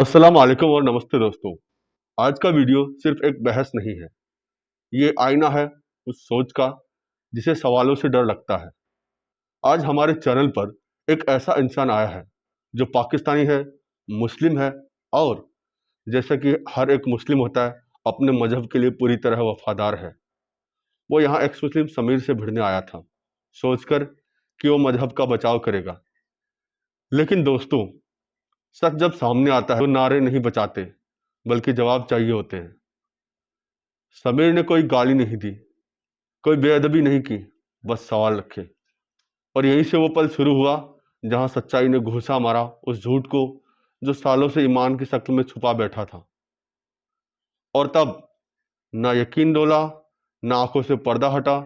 अस्सलाम वालेकुम और नमस्ते दोस्तों। आज का वीडियो सिर्फ एक बहस नहीं है, ये आईना है उस सोच का जिसे सवालों से डर लगता है। आज हमारे चैनल पर एक ऐसा इंसान आया है जो पाकिस्तानी है, मुस्लिम है और जैसा कि हर एक मुस्लिम होता है अपने मजहब के लिए पूरी तरह वफादार है। वो यहाँ एक्स मुस्लिम समीर से भिड़ने आया था, सोचकर कि वो मजहब का बचाव करेगा। लेकिन दोस्तों, सच जब सामने आता है तो नारे नहीं बचाते बल्कि जवाब चाहिए होते हैं। समीर ने कोई गाली नहीं दी, कोई बेअदबी नहीं की, बस सवाल रखे। और यहीं से वो पल शुरू हुआ जहां सच्चाई ने घूंसा मारा उस झूठ को जो सालों से ईमान की शक्ल में छुपा बैठा था। और तब ना यकीन डोला, ना आंखों से पर्दा हटा।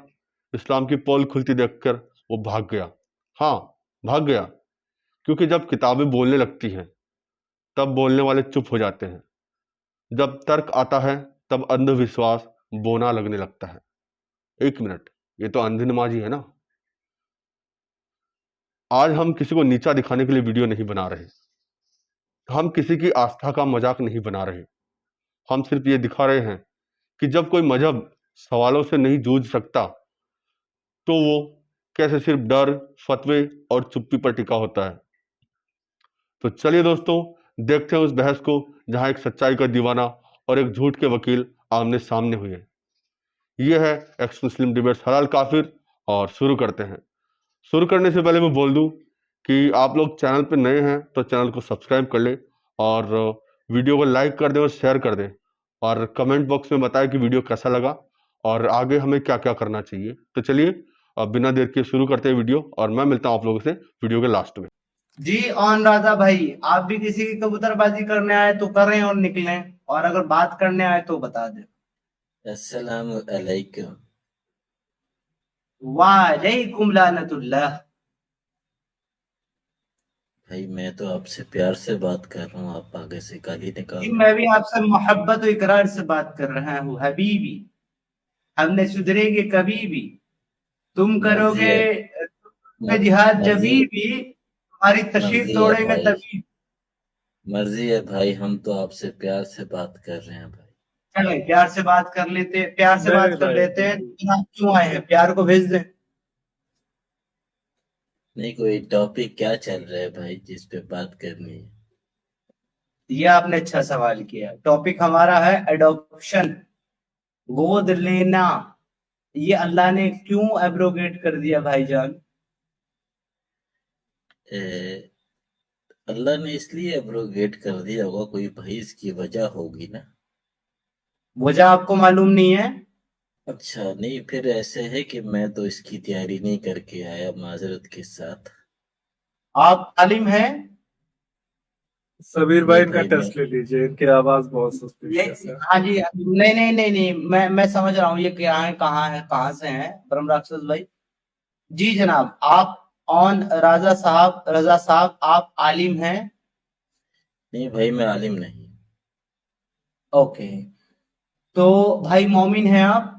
इस्लाम की पोल खुलती देखकर वो भाग गया। हाँ, भाग गया, क्योंकि जब किताबें बोलने लगती हैं तब बोलने वाले चुप हो जाते हैं। जब तर्क आता है तब अंधविश्वास बोना लगने लगता है। एक मिनट, ये तो अंधी नमाजी है ना। आज हम किसी को नीचा दिखाने के लिए वीडियो नहीं बना रहे, हम किसी की आस्था का मजाक नहीं बना रहे। हम सिर्फ ये दिखा रहे हैं कि जब कोई मजहब सवालों से नहीं जूझ सकता तो वो कैसे सिर्फ डर, फतवे और चुप्पी पर टिका होता है। तो चलिए दोस्तों, देखते हैं उस बहस को जहां एक सच्चाई का दीवाना और एक झूठ के वकील आमने सामने हुए। ये है एक्स मुस्लिम डिबेट्स हलाल काफिर, और शुरू करते हैं। शुरू करने से पहले मैं बोल दूं कि आप लोग चैनल पे नए हैं तो चैनल को सब्सक्राइब कर लें और वीडियो को लाइक कर दें और शेयर कर दें, और कमेंट बॉक्स में बताएं कि वीडियो कैसा लगा और आगे हमें क्या क्या करना चाहिए। तो चलिए अब बिना देर के शुरू करते हैं वीडियो, और मैं मिलता हूं आप लोगों से वीडियो के लास्ट में। जी ऑन राजा भाई, आप भी किसी की कबूतरबाजी करने आए तो करें और निकलें, और अगर बात करने आए तो बता दें। अस्सलाम अलैकुम। वालेकुम लानतुल्लाह। भाई मैं तो आपसे प्यार से बात कर रहा हूँ, आप आगे से गाली जी निकाल मैं रहे भी आपसे मोहब्बत और इकरार से बात कर रहा हूँ हबीबी। हमने सुधरेंगे कभी भी, तुम हो। करोगे जिहाद जभी मर्जी भी, तुम्हारी तशरीफ मर्जी है तोड़ेंगे भाई, तभी। मर्जी है भाई, हम तो आपसे प्यार से बात कर रहे हैं भाई। चले प्यार से बात कर लेते, प्यार से बात कर लेते हैं। लेकिन आप क्यों आए हैं? प्यार को भेज दें। नहीं, कोई टॉपिक क्या चल रहा है भाई जिस पे बात करनी है? ये आपने अच्छा सवाल किया। टॉपिक हमारा है एडॉप्शन, गोद लेना। ये अल्लाह ने क्यों एब्रोगेट कर दिया भाईजान? ए, अल्लाह ने इसलिए एब्रोगेट कर दिया होगा, कोई भाई इसकी वजह होगी ना। वजह आपको मालूम नहीं है? अच्छा, नहीं फिर ऐसे है कि मैं तो इसकी तैयारी नहीं करके आया, माजरत के साथ। आप आलिम हैं? सबीर नहीं भाई का भाई, मैं टेस्ट ले लीजिए, इनकी आवाज बहुत सस्पिशियस है। हाँ जी, नहीं नहीं नहीं नहीं, मैं समझ रहा हूँ ये क्या है, कहाँ से हैं ब्रह्म राक्षस भाई। जी जनाब, आप ऑन रजा साहब, आप आलिम हैं? नहीं भाई, मैं आलिम नहीं। ओके, तो भाई मोमिन हैं आप?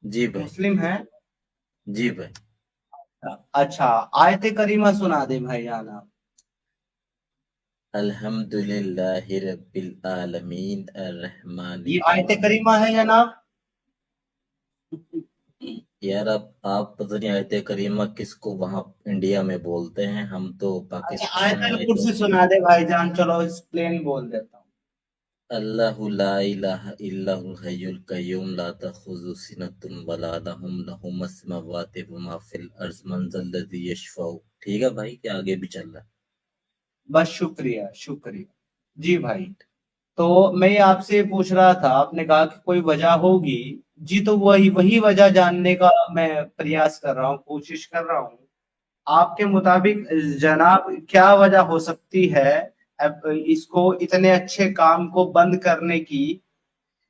जी भाई। मुस्लिम हैं? जी भाई। अच्छा, आयत करीमा सुना दे भाईजान आप। अल्हम्दुलिल्लाहि रब्बिल आलमीन ये अर्रहमानिर आयत रहीम। करीमा है जनाब? यार आप पता नहीं आयत करीमा किसको वहां इंडिया में बोलते हैं, हम तो अच्छा, पाकिस्तान में आयतल आए तो। कुर्सी सुना दे भाईजान, चलो इस प्लेन बोल देता हूँ। अल्लाहु ला इलाहा इल्लहुल हय्युल कय्यूम ला तखुज़ु सिनतुन वला नहुम लहु मस्समावाति व मा फिल अर्ज़ मन ज़ल्लज़ी यशफ़उ। ठीक है भाई, कि आगे भी चल रहा है? बस शुक्रिया शुक्रिया। जी भाई, तो मैं ये आपसे पूछ रहा था, आपने कहा कि कोई वजह होगी। जी, तो वही वही वजह जानने का मैं प्रयास कर रहा हूँ, कोशिश कर रहा हूँ। आपके मुताबिक जनाब क्या वजह हो सकती है अब इसको, इतने अच्छे काम को बंद करने की,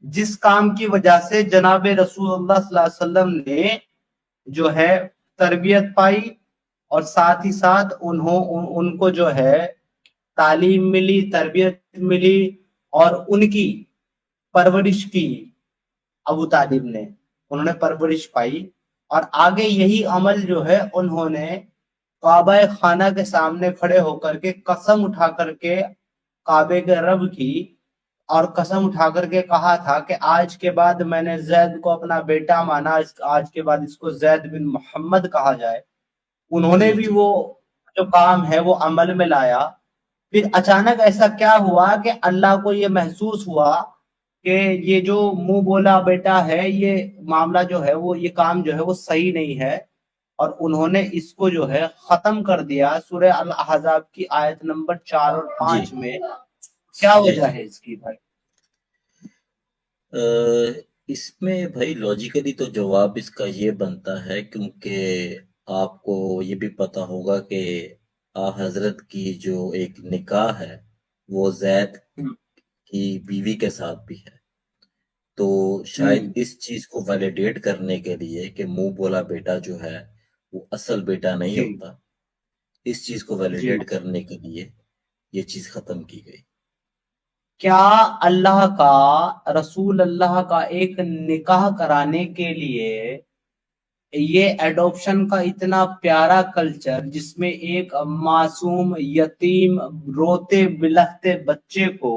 जिस काम की वजह से जनाब रसूलुल्लाह सल्लल्लाहु अलैहि वसल्लम ने जो है तरबियत पाई, और साथ ही साथ उनको जो है तालीम मिली, तरबियत मिली, और उनकी परवरिश की। अबू तालिब ने, उन्होंने परवरिश पाई, और आगे यही अमल जो है उन्होंने काबा खाना के सामने खड़े होकर के कसम उठा करके काबे के रब की और कसम उठा करके कहा था कि आज के बाद मैंने जैद को अपना बेटा माना, आज के बाद इसको जैद बिन मोहम्मद कहा जाए। उन्होंने भी वो जो काम है वो अमल में लाया। फिर अचानक ऐसा क्या हुआ कि अल्लाह को ये महसूस हुआ कि ये जो मुंह बोला बेटा है, ये मामला जो है वो, ये काम जो है वो सही नहीं है, और उन्होंने इसको जो है खत्म कर दिया सूरह अल अहज़ाब की आयत नंबर 4 और 5 में। क्या वजह है इसकी भाई? इसमें भाई लॉजिकली तो जवाब इसका ये बनता है, क्योंकि आपको ये भी पता होगा कि आ हजरत की जो एक निकाह है वो जैद की बीवी के साथ भी है। तो शायद इस चीज को वैलिडेट करने के लिए कि मुंह बोला बेटा जो है वो असल बेटा नहीं होता, इस चीज को वैलिडेट करने के लिए ये चीज खत्म की गई। क्या अल्लाह का, रसूल अल्लाह का एक निकाह कराने के लिए ये एडॉप्शन का इतना प्यारा कल्चर, जिसमें एक मासूम यतीम रोते बिलखते बच्चे को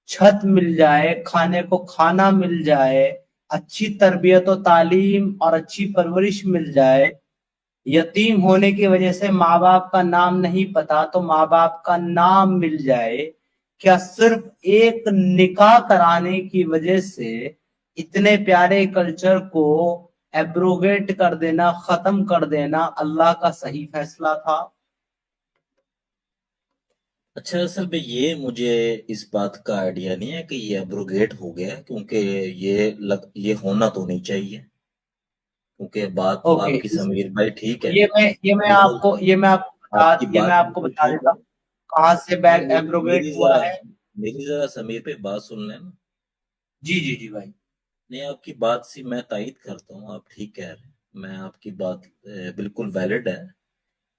छत मिल जाए, खाने को खाना मिल जाए, अच्छी तरबियत और तालीम और अच्छी परवरिश मिल जाए, यतीम होने की वजह से माँ बाप का नाम नहीं पता तो माँ बाप का नाम मिल जाए, क्या सिर्फ एक निकाह कराने की वजह से इतने प्यारे कल्चर को एब्रोगेट कर देना, खत्म कर देना अल्लाह का सही फैसला था? अच्छा, असल में ये मुझे इस बात का आइडिया नहीं है कि ये एब्रोगेट हो गया, क्योंकि ये होना तो नहीं चाहिए, क्योंकि बात तो आपकी समीर भाई ठीक है। ये मैं आपको बता देता हूँ कहाँ से बैग एब्रोगेट हुआ है। मेरी जरा समीर पे बात सुन लेना। जी जी जी भाई। नहीं, आपकी बात से मैं तायद करता हूँ, आप ठीक कह रहे हैं, मैं आपकी बात बिल्कुल वैलिड है,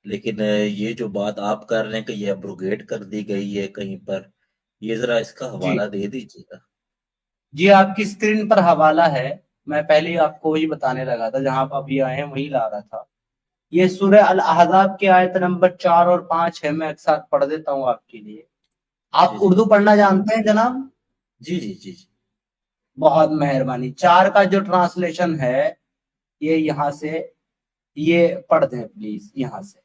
लेकिन ये जो बात आप कर रहे हैं कि ये एब्रोगेट कर दी गई है कहीं पर, ये जरा इसका हवाला दे दीजिएगा। जी आपकी स्क्रीन पर हवाला है, मैं पहले ही आपको वही बताने लगा था, जहां पर अभी आए हैं वही ला रहा था। ये सूरह अल अहज़ाब की आयत नंबर 4 और 5 है, मैं एक साथ पढ़ देता हूँ आपके लिए। आप उर्दू पढ़ना जानते हैं जनाब? जी जी जी जी, बहुत मेहरबानी। 4 का जो ट्रांसलेशन है ये यहाँ से, ये पढ़ दें प्लीज यहाँ से।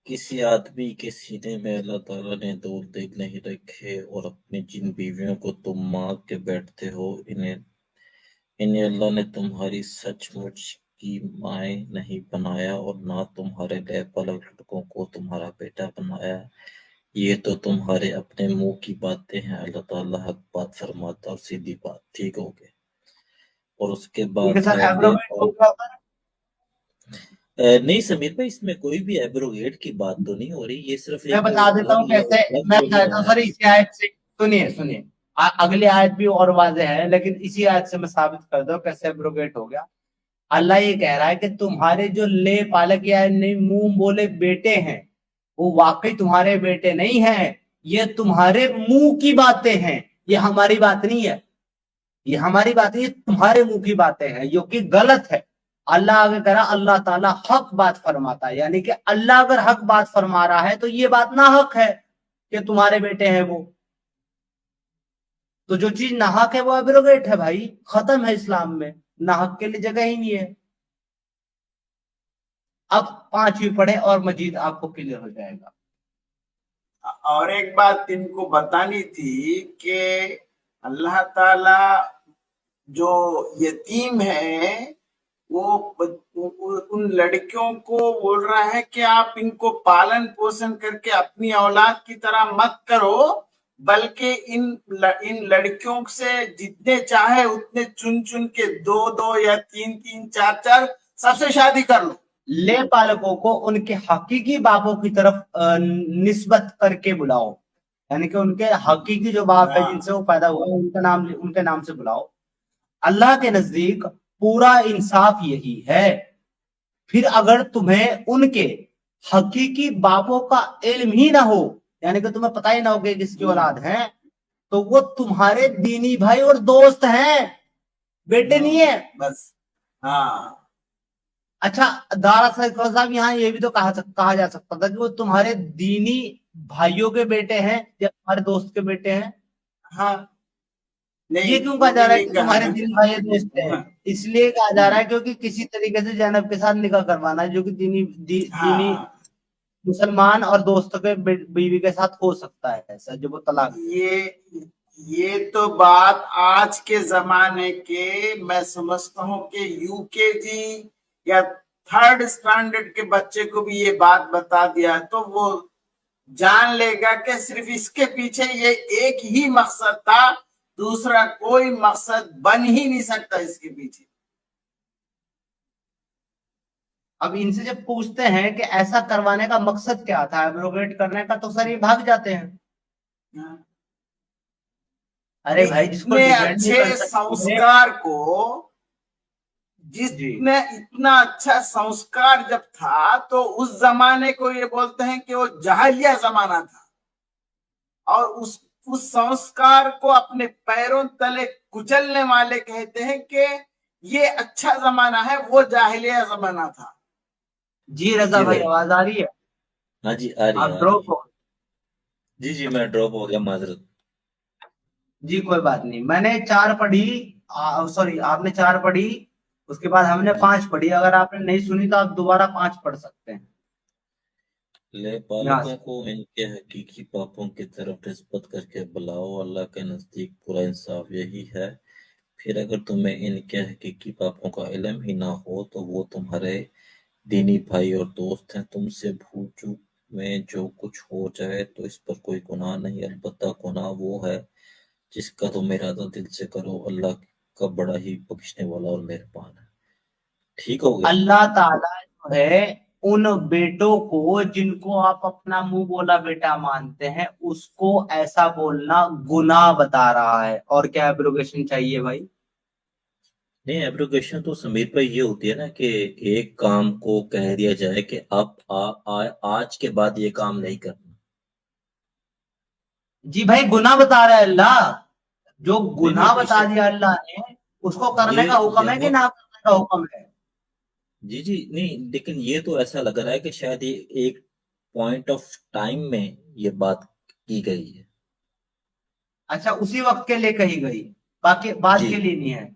किसी आदमी के सीने में अल्लाह ताला ने दो दिल नहीं रखे, और अपनी जिन बीवियों को तुम मांग के बैठते हो, इन्हें अल्लाह ने तुम्हारी सचमुच की माएँ नहीं बनाया, और ना तुम्हारे लैपलक लड़कों को तुम्हारा बेटा बनाया। ये तो तुम्हारे अपने मुंह की बातें हैं, अल्लाह ताला हक बात फरमाता और सीधी बात। ठीक हो गए। और उसके बाद नहीं समीर भाई, इसमें कोई भी एब्रोगेट की बात तो नहीं हो रही, ये सिर्फ मैं बता देता हूँ कैसे। मैं बताता हूँ सर, इसी आयत से सुनिए अगली आयत भी और वाज़ेह है, लेकिन इसी आयत से मैं साबित कर दूं कैसे एब्रोगेट हो गया। अल्लाह ये कह रहा है कि तुम्हारे जो ले पालक या नहीं मुंह बोले बेटे हैं, वो वाकई तुम्हारे बेटे नहीं हैं, ये तुम्हारे मुंह की बातें हैं, ये हमारी बात नहीं है, ये हमारी बात नहीं, तुम्हारे मुंह की बातें हैं, जो कि गलत है। अल्लाह आगे कह रहा, अल्लाह ताला हक बात फरमाता है, यानी कि अल्लाह अगर हक बात फरमा रहा है तो ये बात ना हक है कि तुम्हारे बेटे हैं वो। तो जो चीज नाहक है वो एब्रोगेट है भाई, खत्म है इस्लाम में, नाहक के लिए जगह ही नहीं है। अब 5वीं पढ़े और मजीद आपको क्लियर हो जाएगा। और एक बात इनको बतानी थी कि अल्लाह ताला जो यतीम है वो उन लड़कियों को बोल रहा है कि आप इनको पालन पोषण करके अपनी औलाद की तरह मत करो, बल्कि इन लड़कियों से जितने चाहे उतने चुन चुन के 2-2 या 3-3 4-4 सबसे शादी कर लो। ले पालकों को उनके हकीकी बापों की तरफ निस्बत करके बुलाओ, यानी कि उनके हकीकी जो बाप है जिनसे वो पैदा हुआ उनके नाम से बुलाओ। अल्लाह के नजदीक पूरा इंसाफ यही है। फिर अगर तुम्हें उनके हकीकी बापों का इल्म ही ना हो, यानी कि तुम्हें पता ही ना हो कि किसकी औलाद है, तो वो तुम्हारे दीनी भाई और दोस्त हैं, बेटे नहीं है बस। हाँ, अच्छा, दारा साहब यहाँ ये भी तो कहा जा सकता था कि वो तुम्हारे दीनी भाइयों के बेटे हैं या तुम्हारे दोस्त के बेटे हैं। हाँ नहीं, ये क्यों कहा जा वो रहा है नहीं कि कहा तुम्हारे ना। दीनी भाई दोस्त हैं? हाँ, इसलिए कहा जा रहा है क्योंकि किसी तरीके से जैनब के साथ निकाह करवाना है, जो कि दीनी हाँ, मुसलमान और दोस्तों के बीवी के साथ हो सकता है ऐसा, जो वो तलाक दे। ये तो बात आज के जमाने के, मैं समझता हूँ कि यूकेजी या थर्ड स्टैंडर्ड के बच्चे को भी ये बात बता दिया तो वो जान लेगा कि सिर्फ इसके पीछे ये एक ही मकसद था, दूसरा कोई मकसद बन ही नहीं सकता इसके पीछे। अब इनसे जब पूछते हैं कि ऐसा करवाने का मकसद क्या था, एब्रोगेट करने का, तो सर ये भाग जाते हैं। हाँ। अरे भाई, जिसको इतने डिफेंड नहीं अच्छे कर सकते, संस्कार को, जिसने इतना अच्छा संस्कार जब था तो उस जमाने को ये बोलते हैं कि वो जहालिया जमाना था, और उस संस्कार को अपने पैरों तले कुचलने वाले कहते हैं कि ये अच्छा जमाना है, वो जाहिलिया जमाना था। जी रजा जी भाई, भाई। आवाज आ रही है? हाँ जी, आ रही है, आप आ रही ड्रॉप है। हो? जी मैं ड्रॉप हो गया, माजरत। जी कोई बात नहीं, मैंने 4 पढ़ी, सॉरी आपने 4 पढ़ी, उसके बाद हमने जी। 5 पढ़ी। अगर आपने नहीं सुनी तो आप दोबारा 5 पढ़ सकते हैं ले यहाँ पालकों से। को इनके हकीकी पापों की तरफ निस्बत करके बुलाओ, अल्लाह के नजदीक पूरा इंसाफ यही है। फिर अगर तुम्हें इनके हकीकी पापों का इल्म ही ना हो तो वो तुम्हारे दीनी भाई और दोस्त हैं। तुमसे भूल चूक में जो कुछ हो जाए तो इस पर कोई गुनाह नहीं, अलबत्ता गुनाह वो है जिसका तुम इरादा दिल से करो। अल्लाह का बड़ा ही बख्शने वाला और मेहरबान है। ठीक हो गया? अल्लाह ताला जो है उन बेटों को जिनको आप अपना मुंह बोला बेटा मानते हैं, उसको ऐसा बोलना गुनाह बता रहा है। और क्या एब्रोगेशन चाहिए भाई? नहीं, एब्रोगेशन तो समीर भाई ये होती है ना कि एक काम को कह दिया जाए कि आप आज के बाद ये काम नहीं करना। जी भाई, गुनाह बता रहा है अल्लाह। जो नहीं नहीं, गुनाह बता बेशक दिया अल्लाह ने, उसको ये करने का हुक्म है कि यहाँ, ना करने का हुक्म है? जी जी नहीं, लेकिन ये तो ऐसा लग रहा है कि शायद ये एक पॉइंट ऑफ टाइम में ये बात की गई है। अच्छा, उसी वक्त के लिए कही गई, बाकी बाद जी के लिए नहीं है?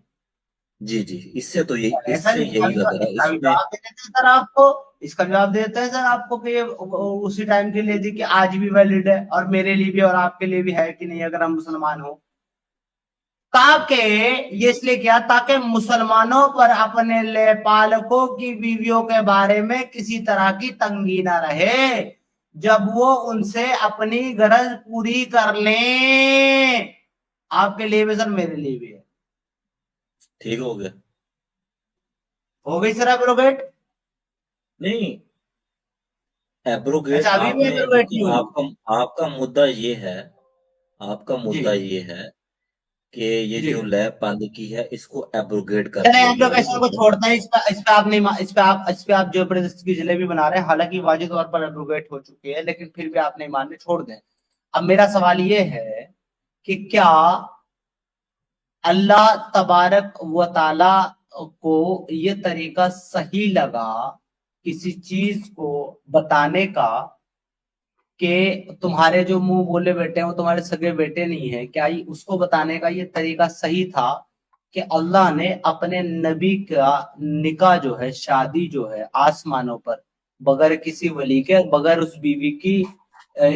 जी जी, इससे तो यही, ऐसा इससे नहीं, यही लग रहा है इसका भी इसमें। जवाब दे देते हैं सर आपको। इसका जवाब दे देते हैं सर आपको कि ये उसी टाइम के लिए थी कि आज भी वैलिड है, और मेरे लिए भी और आपके लिए भी है कि नहीं, अगर हम मुसलमान हो। ताकि ये इसलिए किया ताकि मुसलमानों पर अपने लेपालकों की बीवियों के बारे में किसी तरह की तंगी ना रहे, जब वो उनसे अपनी गरज पूरी कर लें। आपके लिए भी सर, मेरे लिए भी है। ठीक हो गया? हो गई सर एब्रोगेट? नहीं, एब्रोगेट अच्छा, अभी भी आपने, एब्रोगेट नहीं देखिए हुई? आपका आपका मुद्दा ये है, आपका जी मुद्दा ये है कि ये जी, जो लैब पालिकी है इसको एब्रोगेट कर चले दिया हम गया लोग है। ऐसा को छोड़ते हैं। इस पे आप नहीं इस पे आप जबरदस्ती की जलेबी बना रहे हैं, हालांकि वाजिब तौर पर एब्रोगेट हो चुकी है, लेकिन फिर भी आप नहीं मान रहे, छोड़ दें। अब मेरा सवाल ये है कि क्या अल्लाह तबारक व ताला को ये तरीका सही लगा किसी चीज को बताने का कि तुम्हारे जो मुंह बोले बेटे हैं वो तुम्हारे सगे बेटे नहीं है? क्या ये उसको बताने का ये तरीका सही था कि अल्लाह ने अपने नबी का निकाह जो है, शादी जो है आसमानों पर, बगैर किसी वली के, बगैर उस बीवी की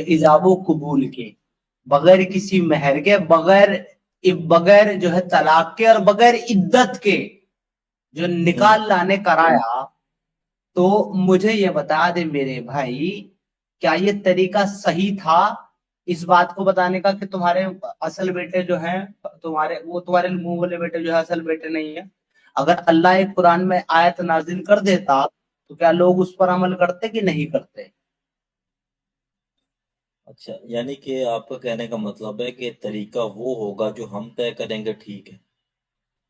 इजाबो कबूल के, बगैर किसी मेहर के, बगैर जो है तलाक के, और बगैर इद्दत के जो निकाल लाने कराया? तो मुझे ये बता दे मेरे भाई, क्या ये तरीका सही था इस बात को बताने का कि तुम्हारे असल बेटे जो हैं, तुम्हारे मुंह वाले बेटे जो है असल बेटे नहीं है? अगर अल्लाह एक कुरान में आयत नाजिल कर देता तो क्या लोग उस पर अमल करते कि नहीं करते? अच्छा, यानी कि आपका कहने का मतलब है कि तरीका वो होगा जो हम तय करेंगे, ठीक है?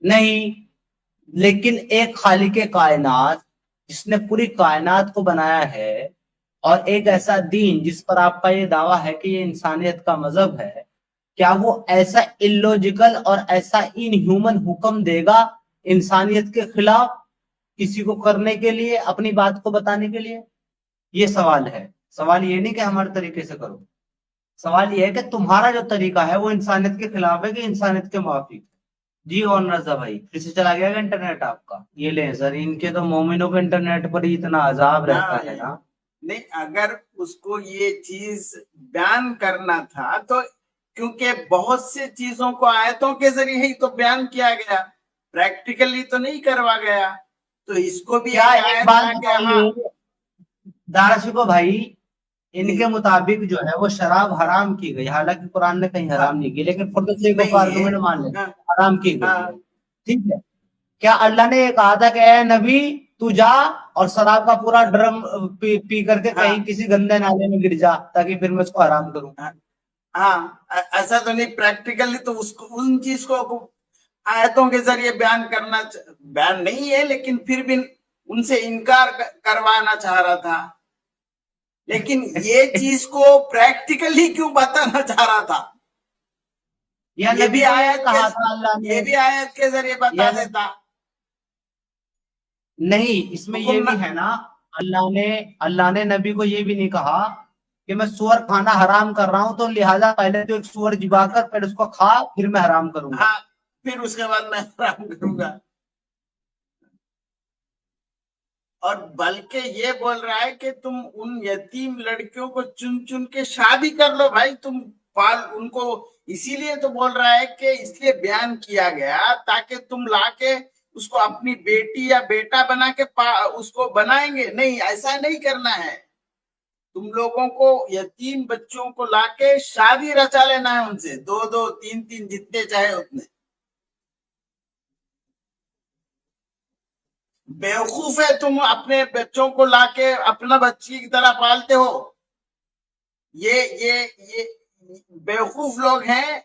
नहीं, लेकिन एक खालिक कायनात जिसने पूरी कायनात को बनाया है, और एक जी ऐसा दीन जिस पर आपका ये दावा है कि ये इंसानियत का मजहब है, क्या वो ऐसा इलॉजिकल और ऐसा इनह्यूमन हुक्म देगा इंसानियत के खिलाफ? किसी को करने के लिए, अपनी बात को बताने के लिए? ये सवाल है। सवाल ये नहीं कि हमारे तरीके से करो, सवाल ये है कि तुम्हारा जो तरीका है वो इंसानियत के खिलाफ है कि इंसानियत के मुआफिक? जी और रजा भाई, फिर से चला गया इंटरनेट आपका? ये ले सर, इनके तो मोमिनों के इंटरनेट पर ही इतना अजाब रहता है ना। नहीं, अगर उसको ये चीज बयान करना था तो, क्योंकि बहुत से चीजों को आयतों के जरिए ही तो बयान किया गया, प्रैक्टिकली तो नहीं करवा गया। तो इसको भी क्या एक एक आयत बात था कि हाँ, बताइए दाराशिको भाई, इनके मुताबिक जो है वो शराब हराम की गई, हालांकि कुरान ने कहीं हराम नहीं की, लेकिन फॉर द सेक ऑफ नहीं है। आर्गुमेंट मान लेते हाँ, हराम की गई है, हाँ, ठीक है। क्या अल्लाह ने ये कहा था कि ए नबी तू जा और शराब का पूरा ड्रम पी करके हाँ, कहीं किसी गंदे नाले में गिर जा ताकि फिर मैं उसको हराम करूं? हाँ, ऐसा तो नहीं, प्रैक्टिकली तो उसको उन चीज को आयतों के जरिए बयान नहीं है, लेकिन फिर भी उनसे इनकार करवाना चाह रहा था। लेकिन ये चीज को प्रैक्टिकली क्यों बताना चाह रहा था? या ये नबी भी को ये आयत कहा था अल्लाह ये ने? भी आयत के जरिए बता या देता। नहीं, इसमें ये भी है ना, अल्लाह ने नबी को ये भी नहीं कहा कि मैं सुअर खाना हराम कर रहा हूं तो लिहाजा पहले तो एक सुअर जिबा कर फिर उसको खा फिर मैं हराम करूंगा। हाँ, फिर उसके बाद मैं हराम करूंगा। और बल्कि ये बोल रहा है कि तुम उन यतीम लड़कियों को चुन चुन के शादी कर लो भाई, तुम पाल उनको। इसीलिए तो बोल रहा है कि इसलिए बयान किया गया ताकि तुम लाके उसको अपनी बेटी या बेटा बना के उसको बनाएंगे। नहीं, ऐसा नहीं करना है। तुम लोगों को यतीम बच्चों को लाके शादी रचा लेना है उनसे, 2-2, 3-3, जितने चाहे उतने। बेवकूफ है तुम अपने बच्चों को लाके अपना बच्ची की तरह पालते हो। ये बेवकूफ लोग हैं।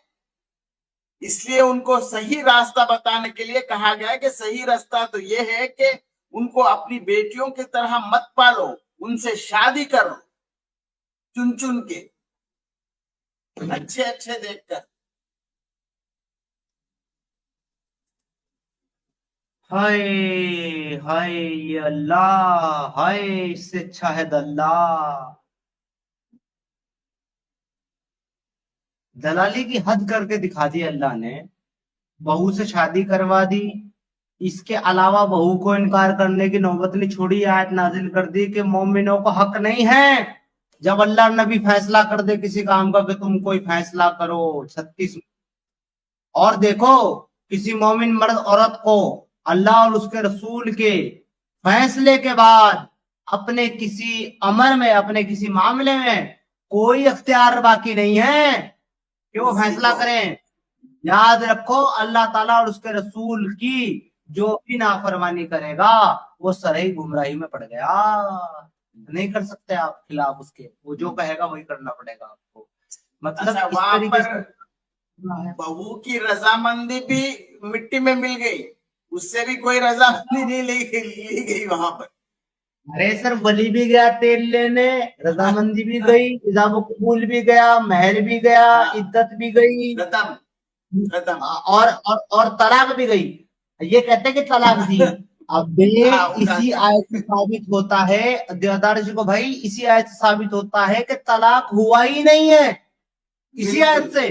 इसलिए उनको सही रास्ता बताने के लिए कहा गया कि सही रास्ता तो ये है कि उनको अपनी बेटियों की तरह मत पालो, उनसे शादी करो चुन चुन के, अच्छे अच्छे देखकर। हाय हाय ये अल्लाह, हाय इससे अच्छा है अल्लाह। दलाली की हद करके दिखा दी अल्लाह ने, बहू से शादी करवा दी, इसके अलावा बहू को इनकार करने की नौबत नहीं छोड़ी, आयत नाजिल कर दी कि मोमिनों को हक नहीं है जब अल्लाह नबी फैसला कर दे किसी काम का कि तुम कोई फैसला करो। 36। और देखो, किसी मोमिन मर्द औरत को अल्लाह और उसके रसूल के फैसले के बाद अपने किसी अमर में, अपने किसी मामले में कोई अख्तियार बाकी नहीं है कि वो फैसला करें। याद रखो, अल्लाह ताला और उसके रसूल की जो भी नाफरमानी करेगा वो सराही गुमराही में पड़ गया, नहीं कर सकते आप खिलाफ उसके, वो जो कहेगा वही करना पड़ेगा आपको। मतलब अच्छा, इस वहां तरीके पर से बहू की रजामंदी भी मिट्टी में मिल गई, उससे भी कोई रजामंदी नहीं ली गई वहां पर। अरे सर, बलि भी गया तेल लेने, रजामंदी भी गई, इजाब कबूल भी गया, महर भी गया, इद्दत भी गई, खत्म। और तलाक भी गई। ये कहते हैं कि तलाक दी। अब इसी आयत से साबित होता है देवदार जी को भाई, इसी आयत से साबित होता है कि तलाक हुआ ही नहीं है, इसी आयत से।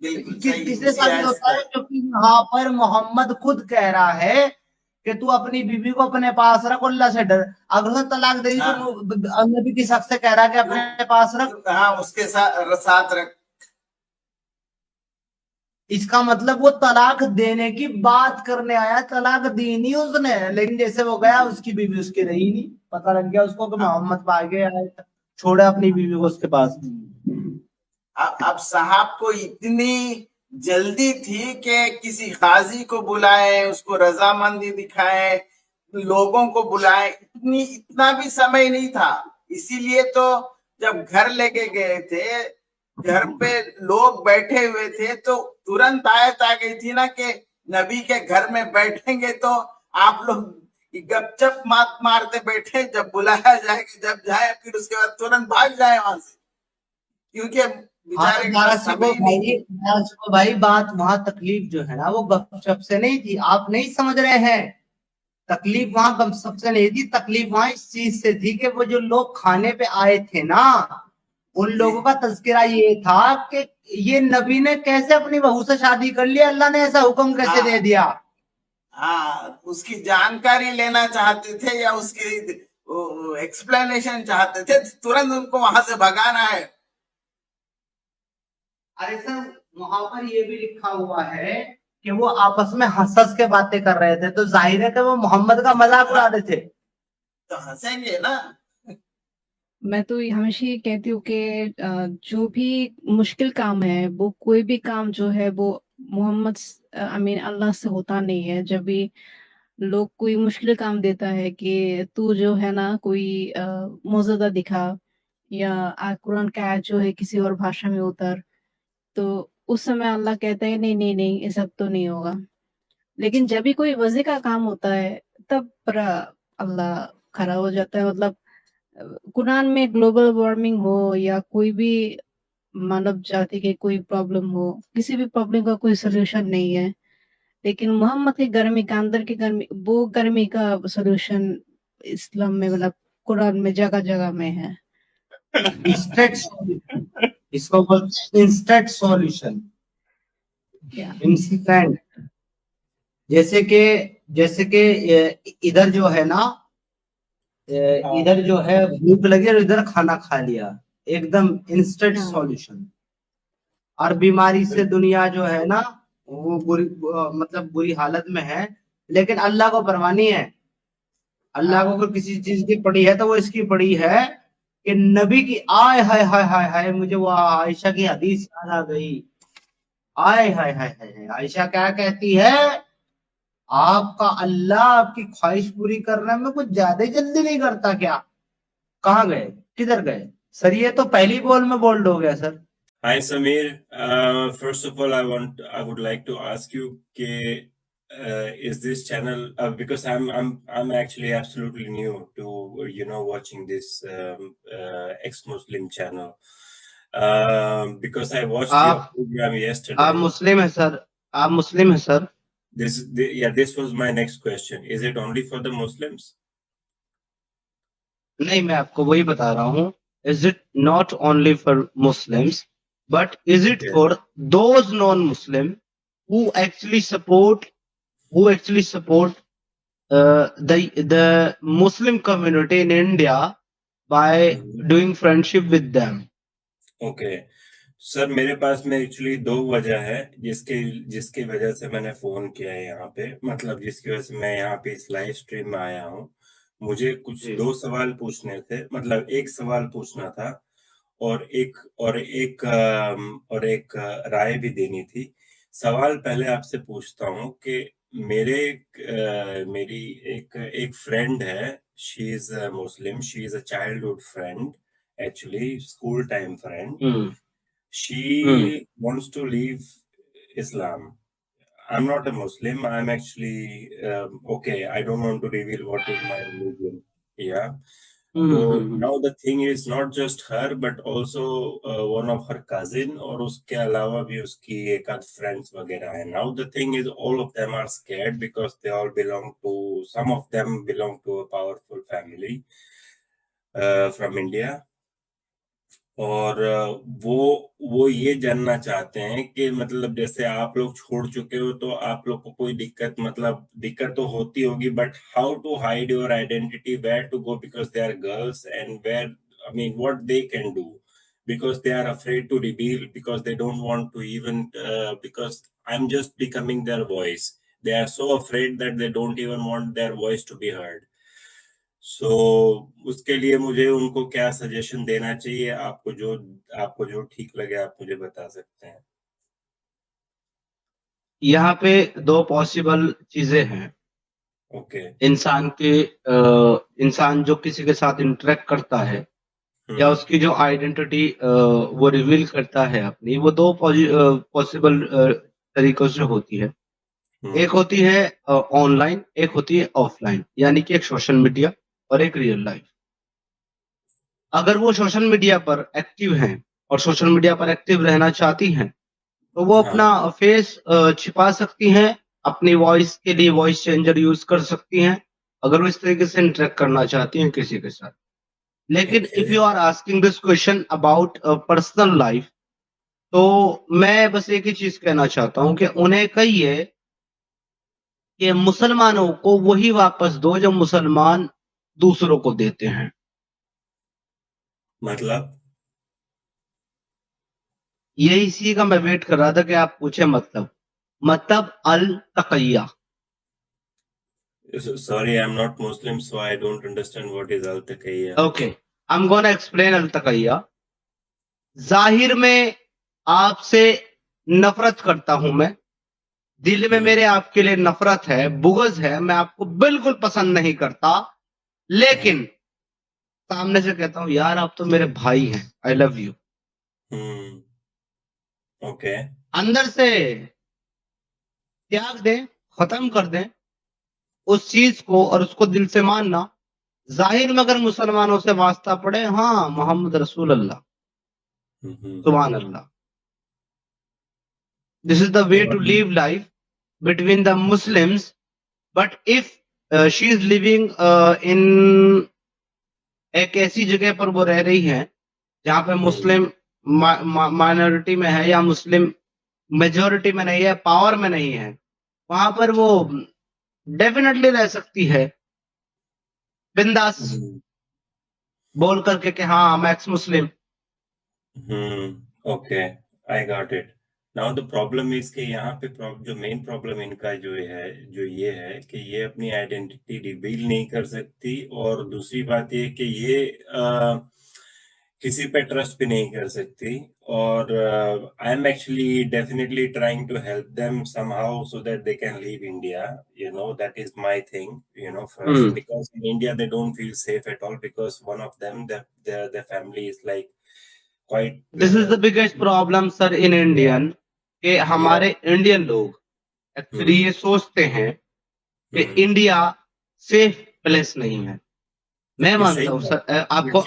किससे साबित होता है? क्योंकि यहाँ पर मोहम्मद खुद कह रहा है कि तू अपनी बीवी को अपने पास रख, अल्लाह से डर। अगर उसने तलाक दे दी तो नबी की शख्स से कह रहा है कि अपने पास रख, हाँ, उसके साथ रख। इसका मतलब वो तलाक देने की बात करने आया, तलाक दी नहीं उसने, लेकिन जैसे वो गया उसकी बीवी उसकी रही नहीं, पता लग गया उसको कि मोहम्मद आगे आए, छोड़े अपनी बीवी को उसके पास। अब साहब को इतनी जल्दी थी कि किसी काजी को बुलाए, उसको रजामंदी दिखाए, लोगों को बुलाए, इतना भी समय नहीं था। इसीलिए तो जब घर लेके गए थे, घर पे लोग बैठे हुए थे, तो तुरंत आयत आ गई थी ना कि नबी के घर में बैठेंगे तो आप लोग गपचप मारते बैठे, जब बुलाया जाएगा, जब जाए फिर उसके बाद तुरंत भाग जाए वहां से, क्योंकि भाई बात वहां तकलीफ जो है ना वो गपशप से नहीं थी, आप नहीं समझ रहे हैं। تکلیف وہاں سب سے نہیں تھی, تکلیف وہاں اس چیز سے تھی کہ وہ جو لوگ کھانے پہ آئے تھے نا, ان لوگوں کا تذکرہ یہ تھا کہ یہ نبی نے کیسے اپنی بہو سے شادی کر لی, اللہ نے ایسا حکم کیسے دے دیا. ہاں, اس کی جانکاری لینا چاہتے تھے یا اس کی ایکسپلینیشن چاہتے تھے, ترنت ان کو وہاں سے بھگانا ہے. ارے سر وہاں پر یہ بھی لکھا ہوا ہے کہ وہ آپس میں ہنس ہنس کے باتیں کر رہے تھے, تو ظاہر ہے کہ وہ محمد کا مذاق اڑا رہے تھے. تو ہنسیں گے نا. میں تو ہمیشہ یہ کہتی ہوں کہ جو بھی مشکل کام ہے, وہ کوئی بھی کام جو ہے وہ محمد امین اللہ سے ہوتا نہیں ہے. جب بھی لوگ کوئی مشکل کام دیتا ہے کہ تو جو ہے نا کوئی موجودہ دکھا یا قرآن کا آیت جو ہے کسی اور بھاشا میں اتر, تو اس سمے اللہ کہتا ہے نہیں نہیں نہیں یہ سب تو نہیں ہوگا. لیکن جب بھی کوئی وضع کا کام ہوتا ہے تب پر اللہ کھڑا ہو جاتا ہے. مطلب قرآن میں گلوبل وارمنگ ہو یا کوئی بھی مانو جاتی کی کوئی پرابلم ہو, کسی بھی پرابلم کا کوئی سلوشن نہیں ہے, لیکن محمد کی گرمی کا اندر کی گرمی, وہ گرمی کا سلوشن اسلام میں مطلب قرآن میں جگہ جگہ میں ہے. انسٹنٹ سولوشن, اس کو بولتے ہیں انسٹنٹ سولوشن. انسٹنٹ, جیسے کہ ادھر جو ہے نا, ادھر جو ہے بھوک لگی اور ادھر کھانا کھا لیا, ایک دم انسٹنٹ سولوشن. اور بیماری سے دنیا جو ہے نا وہ مطلب بری حالت میں ہے, لیکن اللہ کو پرواہ نہیں ہے. اللہ کو اگر کسی چیز کی پڑی ہے تو وہ اس کی پڑی ہے کہ نبی کی آئے ہائے ہائے ہائے ہائے, مجھے وہ عائشہ کی حدیث یاد آ گئی. آئے ہائے ہائے ہائے, عائشہ کیا کہتی ہے, آپ کا اللہ آپ کی خواہش پوری کرنے میں کچھ زیادہ جلدی نہیں کرتا کیا؟ کہاں گئے, کدھر گئے سر؟ یہ تو پہلی بول میں بولڈ ہو گیا سر. Hi Samir, first of all I would like to ask you is this channel because I'm actually absolutely new to watching this ex-Muslim channel because I watched your program yesterday. آپ مسلم ہیں سر, آپ مسلم ہیں سر. This was my next question. Is it only for the Muslims? نہیں, میں آپ کو وہی بتا رہا ہوں. Is it not only for Muslims, but is it for those non-Muslim who actually support the Muslim community in India by doing friendship with them? Okay sir, میرے پاس میں ایکچولی 2 وجہ ہے جس کی وجہ سے میں نے فون کیا ہے یہاں پہ, مطلب جس کی وجہ سے میں یہاں پہ اس لائیو اسٹریم میں آیا ہوں. مجھے کچھ 2 سوال پوچھنے تھے, مطلب ایک سوال پوچھنا تھا اور ایک رائے بھی دینی تھی. سوال پہلے آپ سے پوچھتا ہوں کہ میری ایک فرینڈ ہے, she is Muslim, she is a childhood friend, actually school time friend. She wants to leave Islam. I'm not a Muslim, I'm actually okay, I don't want to reveal what is my religion. Yeah. So now the thing is not just her but also one of her cousin اور اس کے علاوہ بھی اس کی ایک آدھ friends وغیرہ ہیں. Now the thing is all of them are scared because they all some of them belong to a powerful family from India. اور وہ یہ جاننا چاہتے ہیں کہ مطلب جیسے آپ لوگ چھوڑ چکے ہو تو آپ لوگ کو کوئی دقت تو ہوتی ہوگی, but how to hide your identity, where to go because they are girls, and where what they can do because they are afraid to reveal because they don't want to even because I'm just becoming their voice. They are so afraid that they don't even want their voice to be heard. سو اس کے لیے مجھے ان کو کیا suggestion دینا چاہیے؟ آپ کو جو ٹھیک لگے آپ مجھے بتا سکتے ہیں. یہاں پہ 2 پاسبل چیزیں ہیں. اوکے, انسان جو کسی کے ساتھ انٹریکٹ کرتا ہے یا اس کی جو آئیڈینٹی وہ ریویل کرتا ہے اپنی, وہ 2 پاسبل طریقوں سے ہوتی ہے. ایک ہوتی ہے آن لائن, ایک ہوتی ہے آف لائن, یعنی کہ ایک سوشل میڈیا اور ایک ریئل لائف. اگر وہ سوشل میڈیا پر ایکٹیو ہیں اور سوشل میڈیا پر ایکٹیو رہنا چاہتی ہیں تو وہ اپنا فیس چھپا سکتی ہیں, اپنی وائس کے لیے وائس چینجر یوز کر سکتی ہیں, اگر وہ اس طریقے سے انٹریکٹ کرنا چاہتی ہیں کسی کے ساتھ. لیکن if you are asking this question about personal life, تو میں بس ایک ہی چیز کہنا چاہتا ہوں کہ انہیں کہیے کہ مسلمانوں کو وہی واپس دو جو مسلمان دوسروں کو دیتے ہیں. مطلب یہی اسی کا میں ویٹ کر رہا تھا کہ آپ پوچھیں. مطلب التقیہ. sorry, I'm not Muslim, so I don't understand what is al-taqiyya. Okay, I'm gonna explain التقیہ. ظاہر میں آپ سے نفرت کرتا ہوں میں, دل میں میرے آپ کے لیے نفرت ہے, بغض ہے, میں آپ کو بالکل پسند نہیں کرتا, لیکن سامنے سے کہتا ہوں یار آپ تو میرے بھائی ہیں, آئی لو یو. اوکے, اندر سے تیاگ دیں, ختم کر دیں اس چیز کو اور اس کو دل سے ماننا. ظاہر میں اگر مسلمانوں سے واسطہ پڑے, ہاں محمد رسول اللہ, سبحان اللہ, this is the way to live life between the Muslims. But if she is living in ایک ایسی جگہ پر وہ رہ رہی ہیں جہاں پہ مسلم مائنورٹی میں ہے یا مسلم میجورٹی میں نہیں ہے, پاور میں نہیں ہے, وہاں پر وہ ڈیفینیٹلی رہ سکتی ہے بنداس بول کر کے کہ ہاں میں x Muslim. Okay, I got it. Now the problem is کہ یہاں پہ جو مین پرابلم ان کا جو یہ ہے کہ یہ اپنی آئیڈینٹی ریویل نہیں کر سکتی, اور دوسری بات یہ کہ یہ کسی پہ ٹرسٹ بھی نہیں کر سکتی. اور I am actually definitely trying to help them somehow so that they can leave India. That is my thing, first, because in India they don't feel safe at all, because one of them, their family is like quite. This is the biggest problem, sir, in Indian. کہ ہمارے Indian لوگ actually یہ سوچتے ہیں کہ India safe place نہیں ہے. میں مانتا ہوں سر, آپ کو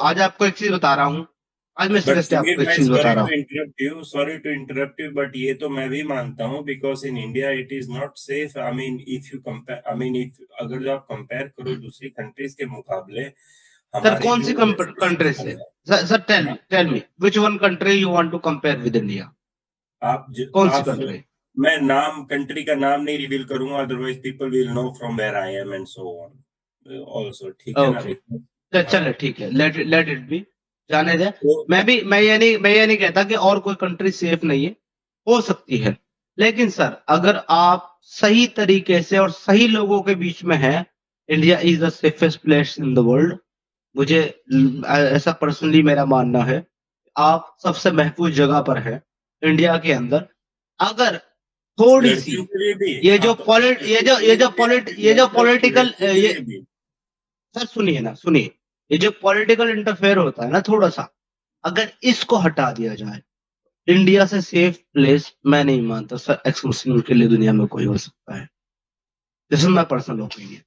آج آپ کو ایک چیز بتا رہا ہوں, Sorry to interrupt you, but یہ تو میں بھی مانتا ہوں, because in India it is not safe. I mean, if you compare, اگر آپ کمپیئر کرو دوسری کنٹریز کے مقابلے, سر کون سی کنٹری سے, sir tell me which one country you want to compare with India. کون سی کنٹری؟ میں کنٹری کا نام نہیں ریویل کروں گا, otherwise people will know from where I am and so on also. ٹھیک ہے نا, چلے ٹھیک ہے, let it be, جانے دیں. میں یہ نہیں کہتا کہ اور کوئی کنٹری سیف نہیں ہے, ہو سکتی ہے, لیکن سر اگر آپ صحیح طریقے سے اور صحیح لوگوں کے بیچ میں ہیں, India is the safest place in the world. مجھے ایسا پرسنلی میرا ماننا ہے, آپ سب سے محفوظ جگہ پر ہیں انڈیا کے اندر. اگر تھوڑی سی یہ جو پولیٹیکل, سر سنیے نا, سنیے, یہ جو پولیٹیکل انٹرفیئر ہوتا ہے نا تھوڑا سا, اگر اس کو ہٹا دیا جائے, انڈیا سے سیف پلیس میں نہیں مانتا سر ایکس مسلم کے لیے دنیا میں کوئی ہو سکتا ہے. دس از مائی پرسنل اوپینین.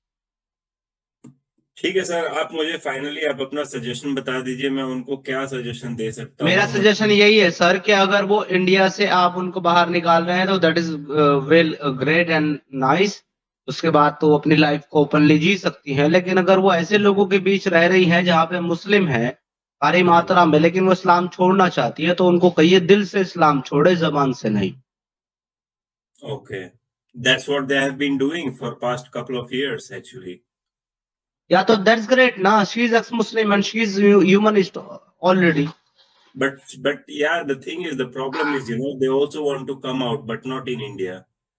ٹھیک ہے سر, آپ مجھے فائنلی آپ اپنا سجیشن بتا دیجئے, میں ان کو کیا سجیشن دے سکتا ہوں. میرا سجیشن یہی ہے سر کہ اگر وہ انڈیا سے آپ ان کو باہر نکال رہے ہیں تو that is well great and nice, اس کے بعد تو وہ اپنی لائف کو اوپنلی جی سکتی ہیں. لیکن اگر وہ ایسے لوگوں کے بیچ رہ رہی ہیں جہاں پہ مسلم ہے ساری ماترا میں, لیکن وہ اسلام چھوڑنا چاہتی ہے, تو ان کو کہیے دل سے اسلام چھوڑے, زبان سے نہیں. Okay, that's what they have been doing for past couple of years actually. Yeah, so that's great. Nah, she's ex-Muslim and she's humanist already. But yeah, the thing is, the problem is, they also want to come out, but not in India.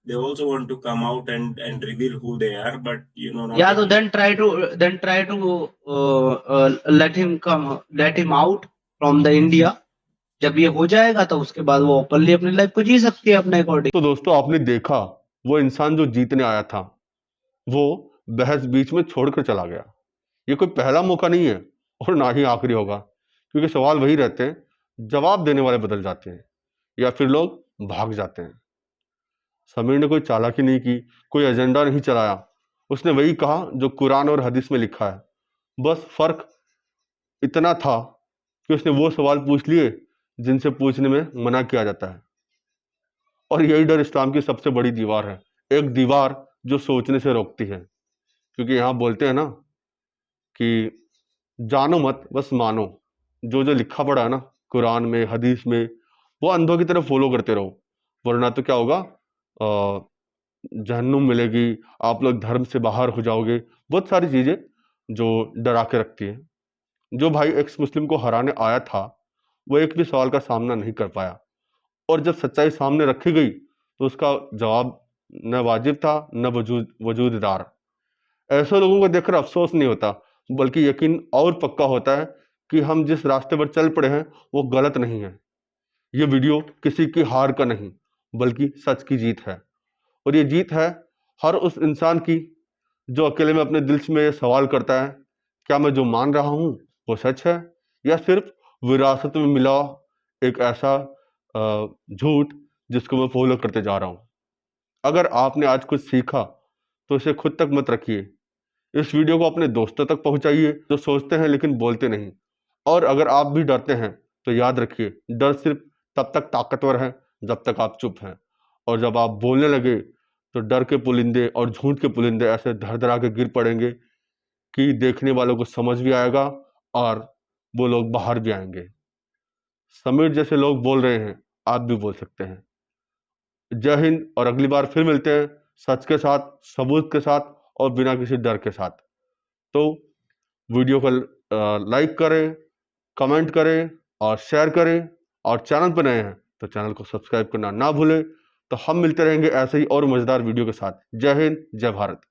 They also want to come out and reveal who they are, but not. Yeah, so then try to let him out from the India. جب یہ ہو جائے گا تو اس کے بعد وہ openly اپنی life کو جی سکتی ہے اپنے اکارڈنگ. تو دوستو آپ نے دیکھا, وہ انسان جو جیتنے آیا تھا وہ بحث بیچ میں چھوڑ کر چلا گیا. یہ کوئی پہلا موقع نہیں ہے اور نہ ہی آخری ہوگا, کیونکہ سوال وہی رہتے ہیں, جواب دینے والے بدل جاتے ہیں یا پھر لوگ بھاگ جاتے ہیں. سمیر نے کوئی چالاکی نہیں کی, کوئی ایجنڈا نہیں چلایا, اس نے وہی کہا جو قرآن اور حدیث میں لکھا ہے. بس فرق اتنا تھا کہ اس نے وہ سوال پوچھ لیے جن سے پوچھنے میں منع کیا جاتا ہے, اور یہی ڈر اسلام کی سب سے بڑی دیوار ہے ایک دیوار جو سوچنے سے روکتی ہے، کیونکہ یہاں بولتے ہیں نا کہ جانو مت بس مانو، جو لکھا پڑا ہے نا قرآن میں حدیث میں وہ اندھوں کی طرف فالو کرتے رہو، ورنہ تو کیا ہوگا، جہنم ملے گی، آپ لوگ دھرم سے باہر ہو جاؤ گے، بہت ساری چیزیں جو ڈرا کے رکھتی ہیں۔ جو بھائی ایکس مسلم کو ہرانے آیا تھا وہ ایک بھی سوال کا سامنا نہیں کر پایا، اور جب سچائی سامنے رکھی گئی تو اس کا جواب نہ واجب تھا نہ وجود دار۔ ایسے لوگوں کو دیکھ کر افسوس نہیں ہوتا، بلکہ یقین اور پکا ہوتا ہے کہ ہم جس راستے پر چل پڑے ہیں وہ غلط نہیں ہے۔ یہ ویڈیو کسی کی ہار کا نہیں بلکہ سچ کی جیت ہے، اور یہ جیت ہے ہر اس انسان کی جو اکیلے میں اپنے دل میں یہ سوال کرتا ہے، کیا میں جو مان رہا ہوں وہ سچ ہے یا صرف وراثت میں ملا ایک ایسا جھوٹ جس کو میں فالو کرتے جا رہا ہوں۔ اگر آپ نے آج کچھ سیکھا تو اسے خود تک مت رکھیے، اس ویڈیو کو اپنے دوستوں تک پہنچائیے جو سوچتے ہیں لیکن بولتے نہیں، اور اگر آپ بھی ڈرتے ہیں تو یاد رکھیے ڈر صرف تب تک طاقتور ہے جب تک آپ چپ ہیں، اور جب آپ بولنے لگے تو ڈر کے پرندے اور جھوٹ کے پرندے ایسے دھر دھرا کے گر پڑیں گے کہ دیکھنے والوں کو سمجھ بھی آئے گا اور وہ لوگ باہر بھی آئیں گے۔ سمیر جیسے لوگ بول رہے ہیں، آپ بھی بول سکتے ہیں۔ جے ہند، اور اگلی بار پھر ملتے ہیں سچ کے ساتھ، ثبوت کے ساتھ، اور بنا کسی ڈر کے ساتھ۔ تو ویڈیو کو لائک کریں، کمنٹ کریں اور شیئر کریں، اور چینل پہ نئے ہیں تو چینل کو سبسکرائب کرنا نہ بھولیں۔ تو ہم ملتے رہیں گے ایسے ہی اور مزیدار ویڈیو کے ساتھ۔ جے ہند، جے بھارت۔